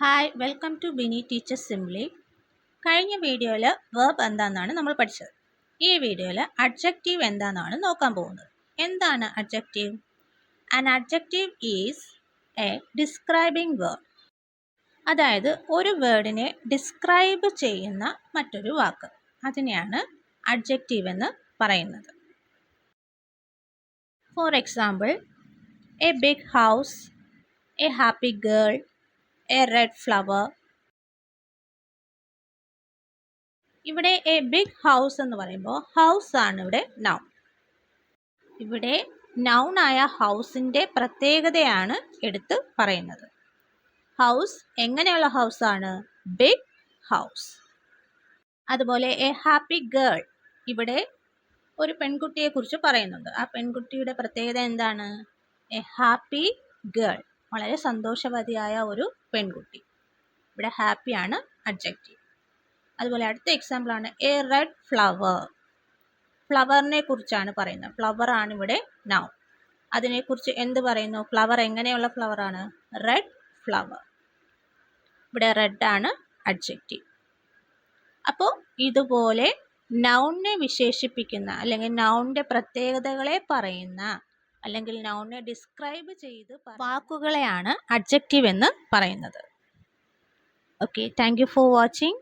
Hi welcome to Bini teacher simply. കഴിഞ്ഞ വീഡിയോയിൽ verb എന്താണെന്നാണ് നമ്മൾ പഠിച്ചത്. ഈ വീഡിയോയിൽ അഡ്ജക്റ്റീവ് എന്താണെന്നാണ് നോക്കാൻ പോകുന്നത്. എന്താണ് adjective? An adjective is A describing word. അതായത് ഒരു വേർഡിനെ ഡിസ്ക്രൈബ് ചെയ്യുന്ന മറ്റൊരു വാക്ക്, അതിനെയാണ് അഡ്ജക്റ്റീവ് എന്ന് പറയുന്നത്. For example, a big house, a happy girl, a red flower. ഇവിടെ എ ബിഗ് ഹൗസ് എന്ന് പറയുമ്പോൾ ഹൗസ് ആണ് ഇവിടെ നൗൺ. ഇവിടെ നൗൺ ആയ ഹൗസിൻ്റെ പ്രത്യേകതയാണ് എടുത്ത് പറയുന്നത്. ഹൗസ് എങ്ങനെയുള്ള ഹൗസ് ആണ്? Big house. അതുപോലെ എ ഹാപ്പി ഗേൾ, ഇവിടെ ഒരു പെൺകുട്ടിയെ കുറിച്ച് പറയുന്നുണ്ട്. ആ പെൺകുട്ടിയുടെ പ്രത്യേകത എന്താണ്? എ ഹാപ്പി ഗേൾ, വളരെ സന്തോഷവതിയായ ഒരു പെൺകുട്ടി. ഇവിടെ ഹാപ്പിയാണ് അഡ്ജക്റ്റീവ്. അതുപോലെ അടുത്ത എക്സാമ്പിൾ ആണ് എ റെഡ് ഫ്ലവർ. ഫ്ലവറിനെ കുറിച്ചാണ് പറയുന്നത്. ഫ്ലവർ ആണ് ഇവിടെ നൗൺ. അതിനെക്കുറിച്ച് എന്ത് പറയുന്നു? ഫ്ലവർ എങ്ങനെയുള്ള ഫ്ലവർ ആണ്? Red flower. ഇവിടെ റെഡ് ആണ് അഡ്ജക്റ്റീവ്. അപ്പോൾ ഇതുപോലെ നൗണിനെ വിശേഷിപ്പിക്കുന്ന അല്ലെങ്കിൽ നൗണിൻ്റെ പ്രത്യേകതകളെ പറയുന്ന അല്ലെങ്കിൽ നൗണിനെ ഡിസ്ക്രൈബ് ചെയ്ത് വാക്കുകളെയാണ് അഡ്ജക്റ്റീവ് എന്ന് പറയുന്നത്. Okay, thank you for watching.